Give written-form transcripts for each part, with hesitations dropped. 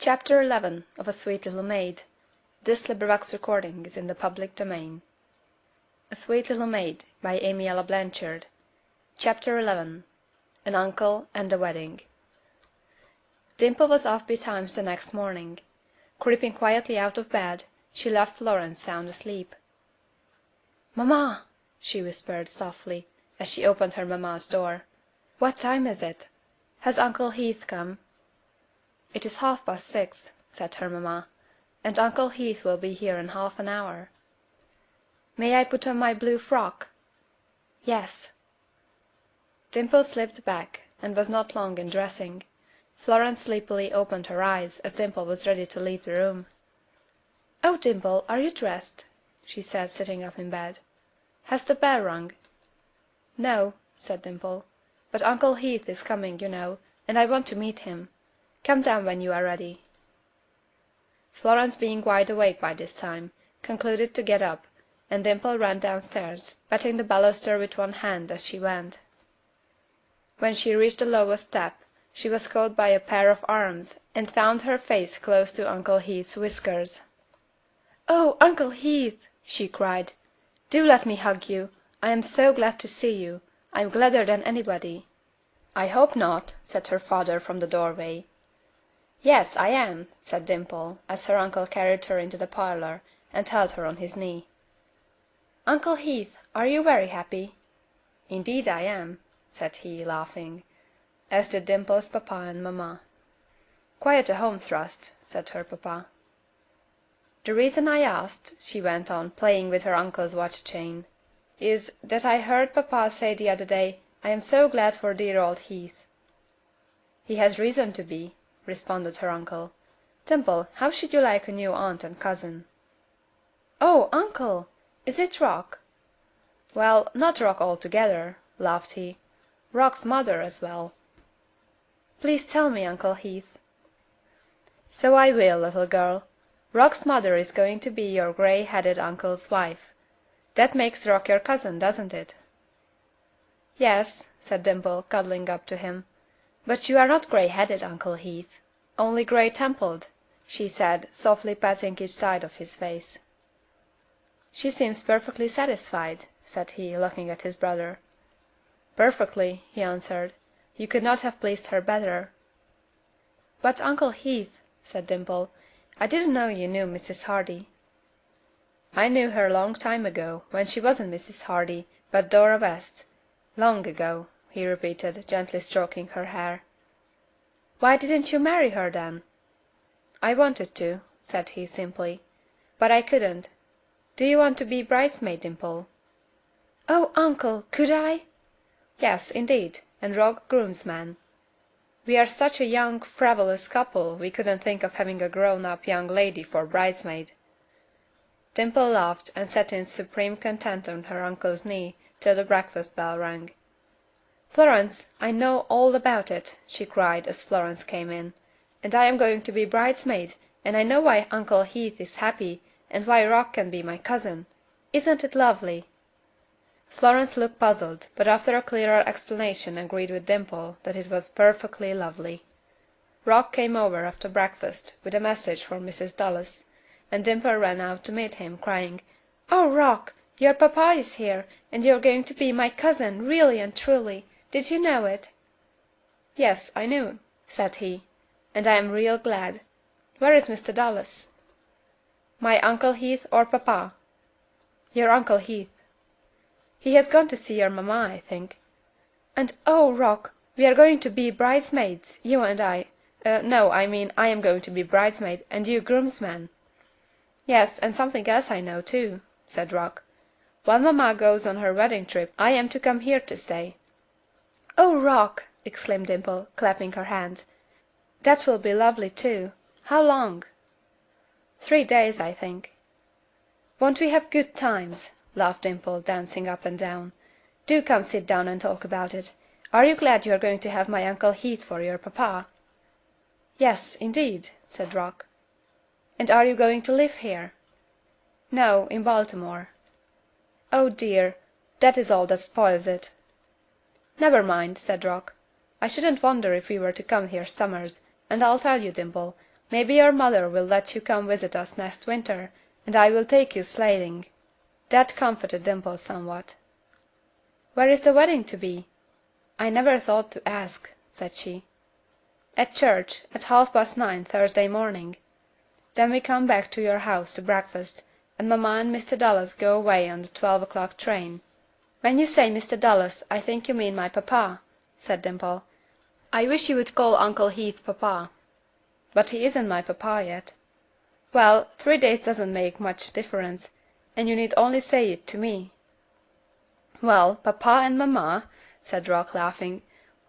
Chapter 11 of A Sweet Little Maid. A Sweet Little Maid by Amy Ella Blanchard. Chapter 11 An Uncle and a Wedding. Dimple was off betimes the next morning. Creeping quietly out of bed, she left Florence sound asleep. "Mamma!" she whispered, softly, as she opened her mamma's door. "What time is it? Has Uncle Heath come?" "It is 6:30," said her mamma, "and Uncle Heath will be here in half an hour." "May I put on my blue frock?" "Yes." Dimple slipped back, and was not long in dressing. Florence sleepily opened her eyes as Dimple was ready to leave the room. "Oh, Dimple, are you dressed?" she said, sitting up in bed. "Has the bell rung?" "No," said Dimple, "but Uncle Heath is coming, you know, and I want to meet him. Come down when you are ready." Florence, being wide awake by this time, concluded to get up, and Dimple ran downstairs, patting the baluster with one hand as she went. When she reached the lowest step, she was caught by a pair of arms, and found her face close to Uncle Heath's whiskers. "Oh, Uncle Heath!" she cried. "Do let me hug you. I am so glad to see you. I'm gladder than anybody." "I hope not," said her father from the doorway. "Yes, I am," said Dimple, as her uncle carried her into the parlor, and held her on his knee. "Uncle Heath, are you very happy?" "Indeed I am," said he, laughing, as did Dimple's papa and mamma. "Quite a home thrust," said her papa. "The reason I asked," she went on, playing with her uncle's watch chain, "is, that I heard papa say the other day, 'I am so glad for dear old Heath.'" "He has reason to be," responded her uncle. "Dimple, how should you like a new aunt and cousin?" "Oh, uncle! Is it Rock?" "Well, not Rock altogether," laughed he. "Rock's mother as well." "Please tell me, Uncle Heath." "So I will, little girl. Rock's mother is going to be your gray-headed uncle's wife. That makes Rock your cousin, doesn't it?" "Yes," said Dimple, cuddling up to him. "But you are not gray-headed, Uncle Heath, only gray-templed," she said, softly patting each side of his face. "She seems perfectly satisfied," said he, looking at his brother. "Perfectly," he answered. "You could not have pleased her better." "But, Uncle Heath," said Dimple, "I didn't know you knew Mrs. Hardy." "I knew her long time ago, when she wasn't Mrs. Hardy, but Dora West. Long ago," he repeated, gently stroking her hair. "Why didn't you marry her, then?" "I wanted to," said he, simply, "but I couldn't. Do you want to be bridesmaid, Dimple?" "Oh, uncle, could I?" "Yes, indeed, and Rock groomsman. We are such a young, frivolous couple we couldn't think of having a grown-up young lady for bridesmaid." Dimple laughed, and sat in supreme content on her uncle's knee till the breakfast bell rang. "Florence, I know all about it," she cried, as Florence came in, "and I am going to be bridesmaid, and I know why Uncle Heath is happy, and why Rock can be my cousin. Isn't it lovely?" Florence looked puzzled, but after a clearer explanation agreed with Dimple that it was perfectly lovely. Rock came over after breakfast with a message for Mrs. Dallas, and Dimple ran out to meet him, crying, "Oh, Rock, your papa is here, and you're going to be my cousin, really and truly. Did you know it?" "Yes, I knew," said he, "and I am real glad. Where is Mr. Dallas?" "My Uncle Heath or papa?" "Your Uncle Heath." "He has gone to see your mamma, I think. And oh, Rock, we are going to be bridesmaids, you and I. No, I mean I am going to be bridesmaid, and you groomsman." "Yes, and something else I know, too," said Rock. "While mamma goes on her wedding trip, I am to come here to stay." "Oh, Rock!" exclaimed Dimple, clapping her hands. "That will be lovely, too. How long?" "3 days, I think." "Won't we have good times?" laughed Dimple, dancing up and down. "Do come sit down and talk about it. Are you glad you are going to have my Uncle Heath for your papa?" "Yes, indeed," said Rock. "And are you going to live here?" "No, in Baltimore." "Oh, dear, that is all that spoils it." "Never mind," said Rock. "I shouldn't wonder if we were to come here summers, and I'll tell you, Dimple, Maybe your mother will let you come visit us next winter, and I will take you sleighing." That comforted Dimple somewhat. "Where is the wedding to be? I never thought to ask," said she. "At church, at 9:30 Thursday morning. Then we come back to your house to breakfast, and mamma and Mr. Dallas go away on the 12 o'clock train." "When you say Mr. Dallas, I think you mean my papa," said Dimple. "I wish you would call Uncle Heath papa." "But he isn't my papa yet." "Well, 3 days doesn't make much difference, and you need only say it to me." "Well, papa and mamma," said Rock, laughing,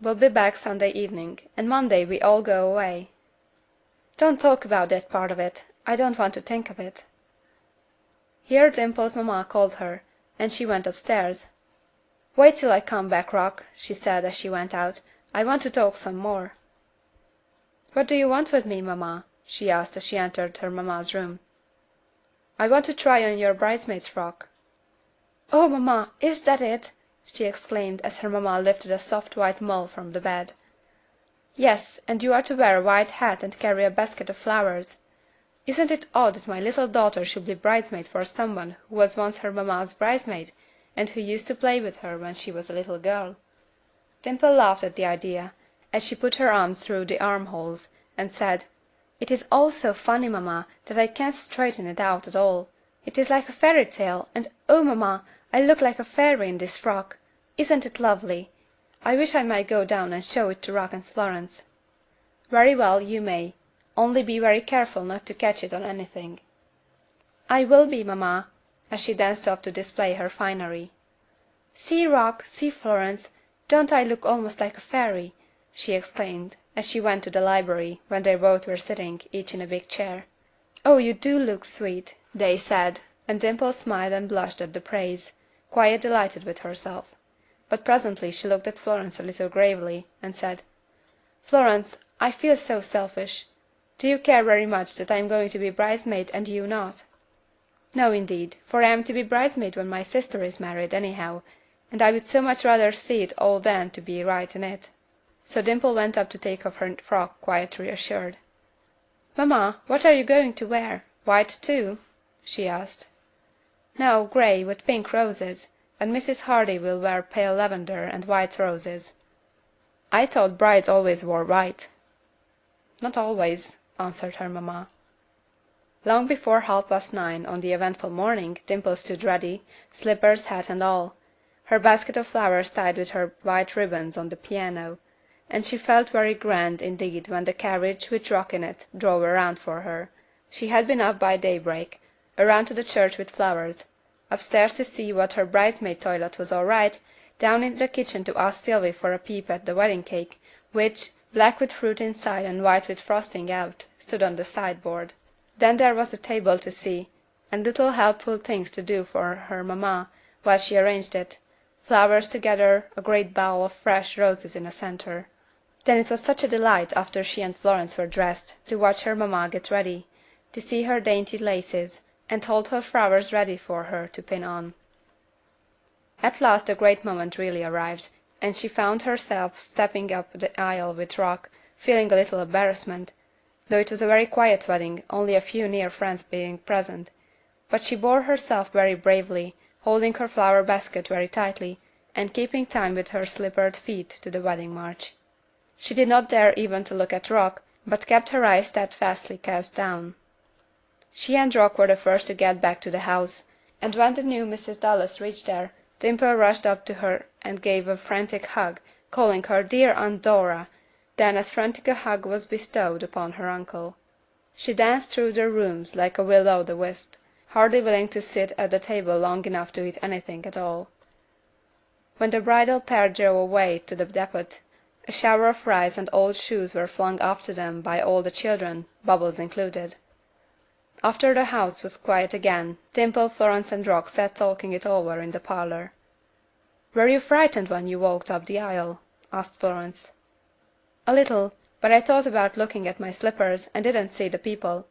"will be back Sunday evening, and Monday we all go away." "Don't talk about that part of it. I don't want to think of it." Here Dimple's mamma called her, and she went upstairs. "Wait till I come back, Rock," she said as she went out. "I want to talk some more." "What do you want with me, mamma?" she asked as she entered her mamma's room. "I want to try on your bridesmaid's frock." "Oh, mamma, is that it?" she exclaimed as her mamma lifted a soft white mull from the bed. "Yes, and you are to wear a white hat and carry a basket of flowers. Isn't it odd that my little daughter should be bridesmaid for some one who was once her mamma's bridesmaid, and who used to play with her when she was a little girl?" Dimple laughed at the idea, as she put her arms through the armholes, and said, "It is all so funny, mamma, that I can't straighten it out at all. It is like a fairy tale, and oh, mamma, I look like a fairy in this frock. Isn't it lovely? I wish I might go down and show it to Rock and Florence." "Very well, you may. Only be very careful not to catch it on anything." "I will be, mamma," as she danced off to display her finery. "See, Rock, see, Florence, don't I look almost like a fairy?" she exclaimed, as she went to the library, when they both were sitting, each in a big chair. "Oh, you do look sweet," they said, and Dimple smiled and blushed at the praise, quite delighted with herself. But presently she looked at Florence a little gravely, and said, "Florence, I feel so selfish. Do you care very much that I am going to be bridesmaid and you not?" "No, indeed, for I am to be bridesmaid when my sister is married, anyhow, and I would so much rather see it all then to be right in it." So Dimple went up to take off her frock quite reassured. "Mamma, what are you going to wear? White too?" she asked. "No, gray, with pink roses, and Mrs. Hardy will wear pale lavender and white roses." "I thought brides always wore white." "Not always," answered her mamma. Long before 9:30 on the eventful morning Dimple stood ready, slippers, hat, and all, her basket of flowers tied with her white ribbons on the piano, and she felt very grand indeed when the carriage, with Rock in it, drove around for her. She had been up by daybreak, around to the church with flowers, upstairs to see what her bridesmaid toilet was all right, down into the kitchen to ask Sylvy for a peep at the wedding cake, which, black with fruit inside and white with frosting out, stood on the sideboard. Then there was the table to see, and little helpful things to do for her mamma, while she arranged it, flowers together, a great bowl of fresh roses in the center. Then it was such a delight, after she and Florence were dressed, to watch her mamma get ready, to see her dainty laces, and hold her flowers ready for her to pin on. At last the great moment really arrived, and she found herself stepping up the aisle with Rock, feeling a little embarrassment, though it was a very quiet wedding, only a few near friends being present. But she bore herself very bravely, holding her flower basket very tightly, and keeping time with her slippered feet to the wedding march. She did not dare even to look at Rock, but kept her eyes steadfastly cast down. She and Rock were the first to get back to the house, and when the new Mrs. Dallas reached there, Dimple rushed up to her and gave a frantic hug, calling her dear Aunt Dora, then as frantic a hug was bestowed upon her uncle. She danced through the rooms like a will-o'-the-wisp, hardly willing to sit at the table long enough to eat anything at all. When the bridal pair drove away to the depot, a shower of rice and old shoes were flung after them by all the children, Bubbles included. After the house was quiet again, Dimple, Florence, and Rock sat talking it over in the parlor. "Were you frightened when you walked up the aisle?" asked Florence. "A little, but I thought about looking at my slippers, and didn't see the people.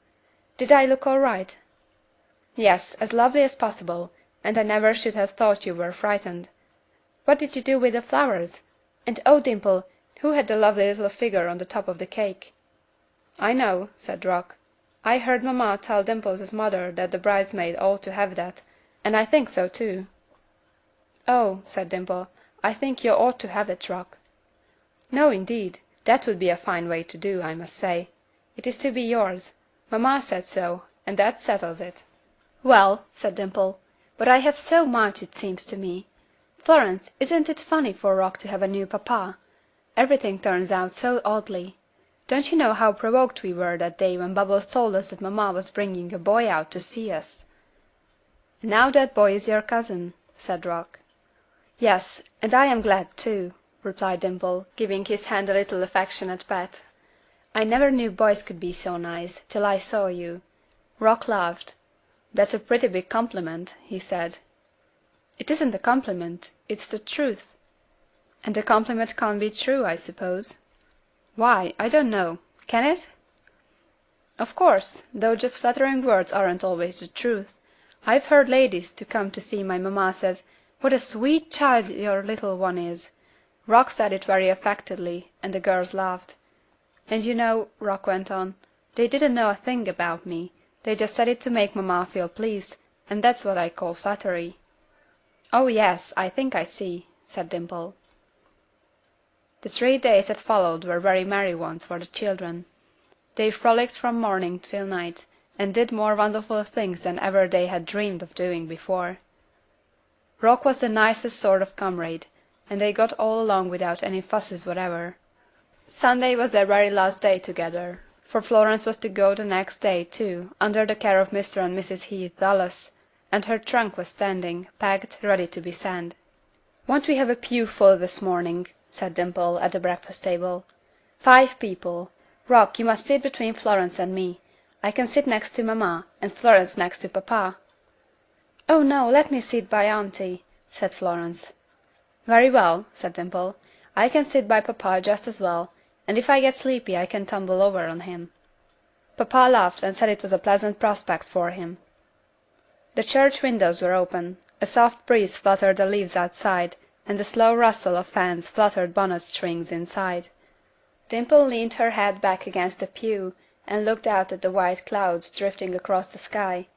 Did I look all right?" "Yes, as lovely as possible, and I never should have thought you were frightened. What did you do with the flowers? And oh, Dimple, who had the lovely little figure on the top of the cake?" "I know," said Rock. "I heard mamma tell Dimple's mother that the bridesmaid ought to have that, and I think so too." "Oh," said Dimple, "I think you ought to have it, Rock." "No, indeed. That would be a fine way to do, I must say. It is to be yours. Mamma said so, and that settles it." "Well," said Dimple, "but I have so much, it seems to me. Florence, isn't it funny for Rock to have a new papa? Everything turns out so oddly. Don't you know how provoked we were that day when Bubbles told us that mamma was bringing a boy out to see us?" "And now that boy is your cousin," said Rock. "Yes, and I am glad, too," replied Dimple, giving his hand a little affectionate pat. "I never knew boys could be so nice, till I saw you." Rock laughed. "That's a pretty big compliment," he said. "It isn't a compliment, it's the truth." "And the compliment can't be true, I suppose?" "Why, I don't know. Can it?" "Of course, though just flattering words aren't always the truth. I've heard ladies to come to see my mamma says, 'What a sweet child your little one is.'" Rock said it very affectedly, and the girls laughed. "And you know," Rock went on, "they didn't know a thing about me. They just said it to make mamma feel pleased, and that's what I call flattery." "Oh, yes, I think I see," said Dimple. The 3 days that followed were very merry ones for the children. They frolicked from morning till night, and did more wonderful things than ever they had dreamed of doing before. Rock was the nicest sort of comrade, and they got all along without any fusses whatever. Sunday was their very last day together, for Florence was to go the next day, too, under the care of Mr. and Mrs. Heath Dallas, and her trunk was standing, packed, ready to be sent. "Won't we have a pew full this morning?" said Dimple, at the breakfast table. "5 people. Rock, you must sit between Florence and me. I can sit next to mamma, and Florence next to papa." "Oh, no, let me sit by auntie," said Florence. "Very well," said Dimple. "I can sit by papa just as well, and if I get sleepy I can tumble over on him." Papa laughed and said it was a pleasant prospect for him. The church windows were open. A soft breeze fluttered the leaves outside, and the slow rustle of fans fluttered bonnet strings inside. Dimple leaned her head back against the pew, and looked out at the white clouds drifting across the sky,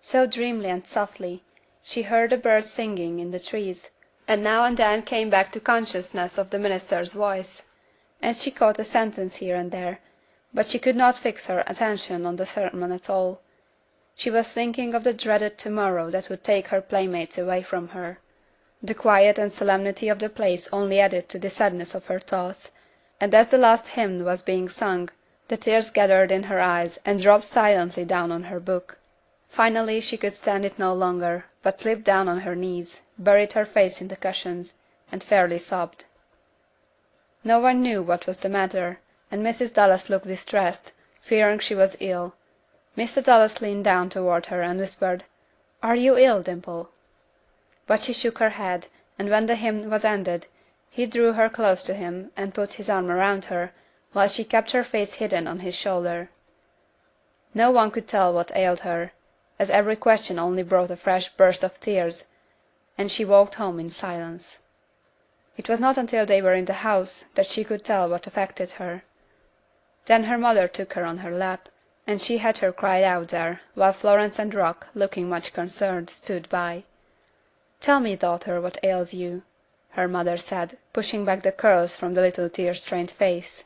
so dreamily and softly. She heard the birds singing in the trees, and now and then came back to consciousness of the minister's voice, and she caught a sentence here and there, but she could not fix her attention on the sermon at all. She was thinking of the dreaded to-morrow that would take her playmates away from her. The quiet and solemnity of the place only added to the sadness of her thoughts, and as the last hymn was being sung, the tears gathered in her eyes and dropped silently down on her book. Finally she could stand it no longer, but slipped down on her knees, buried her face in the cushions, and fairly sobbed. No one knew what was the matter, and Mrs. Dallas looked distressed, fearing she was ill. Mr. Dallas leaned down toward her and whispered, "Are you ill, Dimple?" But she shook her head, and when the hymn was ended, he drew her close to him and put his arm around her, while she kept her face hidden on his shoulder. No one could tell what ailed her, as every question only brought a fresh burst of tears, and she walked home in silence. It was not until they were in the house that she could tell what affected her. Then her mother took her on her lap, and she had her cry out there, while Florence and Rock, looking much concerned, stood by. "Tell me, daughter, what ails you," her mother said, pushing back the curls from the little tear-stained face.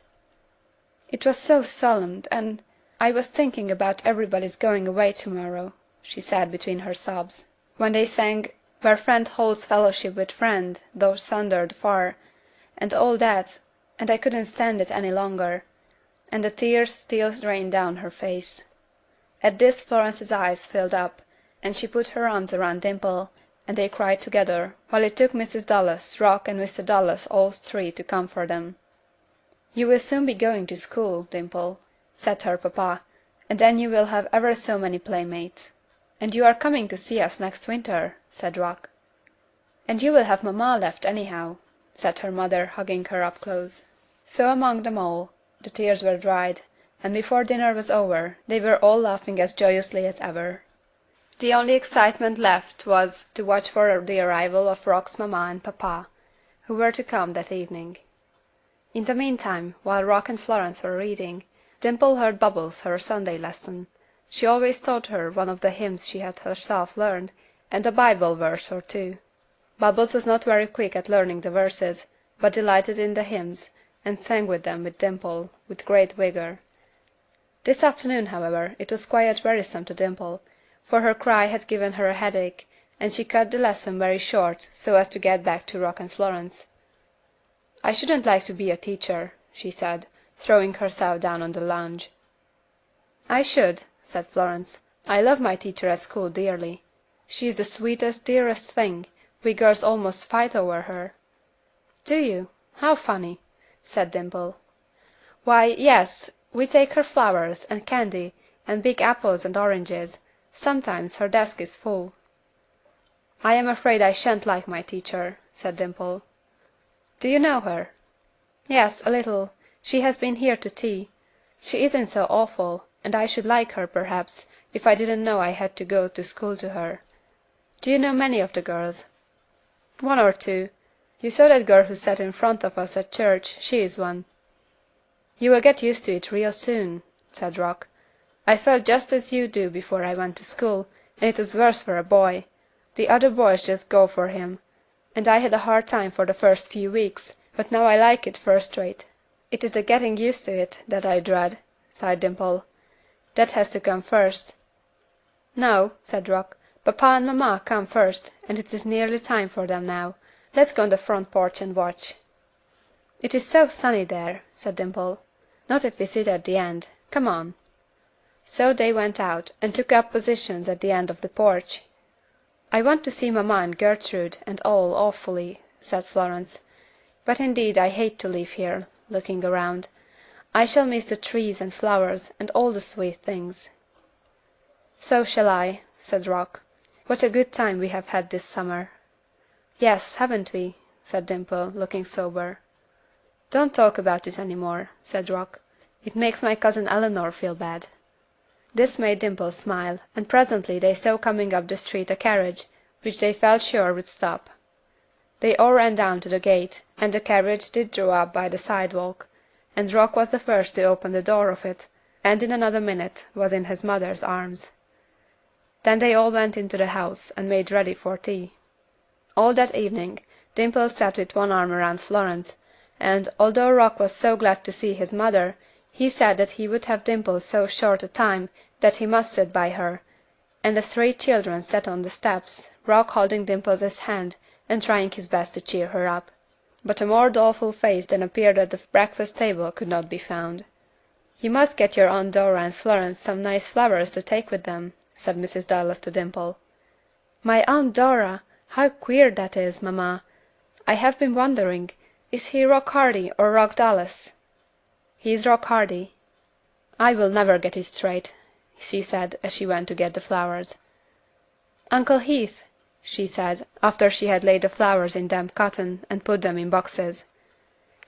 "It was so solemn, and I was thinking about everybody's going away to-morrow," she said between her sobs, "when they sang 'Where friend holds fellowship with friend, though sundered far,' and all that, and I couldn't stand it any longer," and the tears still rained down her face. At this Florence's eyes filled up, and she put her arms around Dimple, and they cried together, while it took Mrs. Dallas, Rock, and Mr. Dallas all 3 to comfort them. "You will soon be going to school, Dimple," said her papa, "and then you will have ever so many playmates." "And you are coming to see us next winter," said Rock. "And you will have mamma left anyhow," said her mother, hugging her up close. So among them all, the tears were dried, and before dinner was over, they were all laughing as joyously as ever. The only excitement left was to watch for the arrival of Rock's mamma and papa, who were to come that evening. In the meantime, while Rock and Florence were reading, Dimple heard Bubbles her Sunday lesson. She always taught her one of the hymns she had herself learned, and a Bible verse or two. Bubbles was not very quick at learning the verses, but delighted in the hymns, and sang with them with Dimple, with great vigor. This afternoon, however, it was quite wearisome to Dimple, for her cry had given her a headache, and she cut the lesson very short so as to get back to Rock and Florence. "I shouldn't like to be a teacher," she said, throwing herself down on the lounge. "I should," said Florence. "I love my teacher at school dearly. She is the sweetest, dearest thing. We girls almost fight over her." "Do you? How funny," said Dimple. "Why, yes, we take her flowers, and candy, and big apples and oranges. Sometimes her desk is full." "I am afraid I shan't like my teacher," said Dimple. "Do you know her?" "Yes, a little. She has been here to tea. She isn't so awful, and I should like her, perhaps, if I didn't know I had to go to school to her. Do you know many of the girls?" "One or two. You saw that girl who sat in front of us at church, she is one." "You will get used to it real soon," said Rock. "I felt just as you do before I went to school, and it was worse for a boy. The other boys just go for him, and I had a hard time for the first few weeks, but now I like it first rate." "It is the getting used to it that I dread," sighed Dimple. "That has to come first." "No," said Rock. "Papa and mamma come first, and it is nearly time for them now. Let's go on the front porch and watch." "It is so sunny there," said Dimple. "Not if we sit at the end. Come on." So they went out, and took up positions at the end of the porch. "I want to see mamma and Gertrude and all awfully," said Florence. "But indeed I hate to leave here," looking around. "I shall miss the trees and flowers and all the sweet things." "So shall I," said Rock. "What a good time we have had this summer." "Yes, haven't we?" said Dimple, looking sober. "Don't talk about it any more," said Rock. "It makes my cousin Eleanor feel bad." This made Dimple smile, and presently they saw coming up the street a carriage, which they felt sure would stop. They all ran down to the gate, and the carriage did draw up by the sidewalk, and Rock was the first to open the door of it, and in another minute was in his mother's arms. Then they all went into the house, and made ready for tea. All that evening, Dimple sat with one arm around Florence, and, although Rock was so glad to see his mother, he said that he would have Dimple so short a time that he must sit by her, and the three children sat on the steps, Rock holding Dimple's hand and trying his best to cheer her up. But a more doleful face than appeared at the breakfast table could not be found. "You must get your Aunt Dora and Florence some nice flowers to take with them," said Mrs. Dallas to Dimple. "My Aunt Dora! How queer that is, mamma. I have been wondering, is he Rock Hardy or Rock Dallas?" "He is Rock Hardy." "I will never get it straight," she said, as she went to get the flowers. "Uncle Heath," she said, after she had laid the flowers in damp cotton and put them in boxes,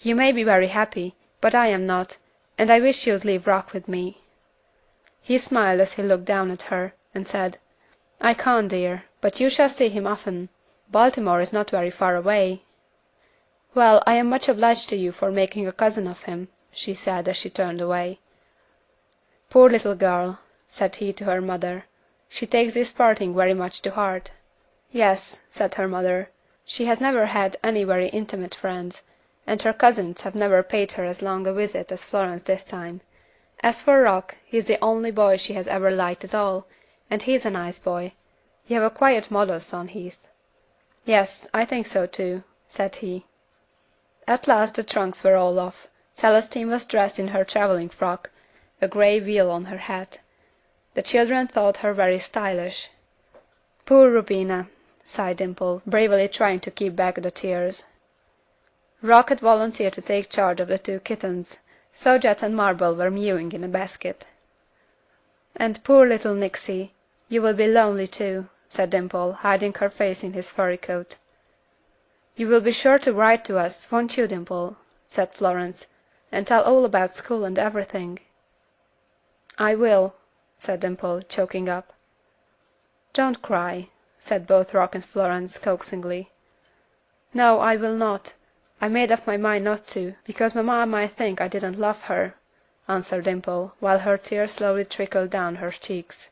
"you may be very happy, but I am not, and I wish you'd leave Rock with me." He smiled as he looked down at her, and said, "I can't, dear, but you shall see him often. Baltimore is not very far away." "Well, I am much obliged to you for making a cousin of him," she said, as she turned away. "Poor little girl," said he to her mother. "She takes this parting very much to heart." "Yes," said her mother. "She has never had any very intimate friends, and her cousins have never paid her as long a visit as Florence this time. As for Rock, he's the only boy she has ever liked at all, and he's a nice boy. You have a quiet model son, Heath." "Yes, I think so too," said he. At last the trunks were all off. Celestine was dressed in her traveling frock, a gray veil on her hat. The children thought her very stylish. "Poor Rubina," sighed Dimple, bravely trying to keep back the tears. Rock had volunteered to take charge of the two kittens, so Jet and Marble were mewing in a basket. "And poor little Nixie, you will be lonely too," said Dimple, hiding her face in his furry coat. "You will be sure to write to us, won't you, Dimple?" said Florence, "and tell all about school and everything?" "I will," said Dimple, choking up. "Don't cry," said both Rock and Florence, coaxingly. "No, I will not. I made up my mind not to, because mamma might think I didn't love her. answered Dimple, while her tears slowly trickled down her cheeks.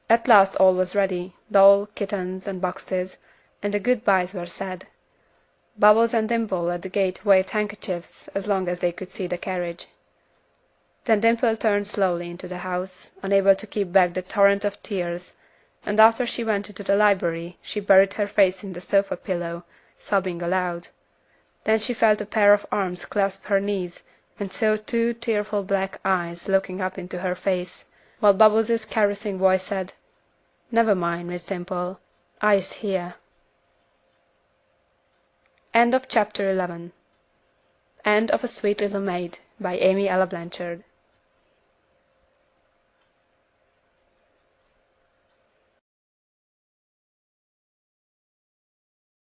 At last all was ready, doll, kittens, and boxes, and the good byes were said. Bubbles and Dimple at the gate waved handkerchiefs as long as they could see the carriage. Then Dimple turned slowly into the house, unable to keep back the torrent of tears, and after she went into the library she buried her face in the sofa pillow, sobbing aloud. Then she felt a pair of arms clasp her knees, and saw two tearful black eyes looking up into her face, while Bubbles' caressing voice said, "Never mind, Miss Dimple, I'se here." End of Chapter 11. End of A Sweet Little Maid, by Amy Ella Blanchard.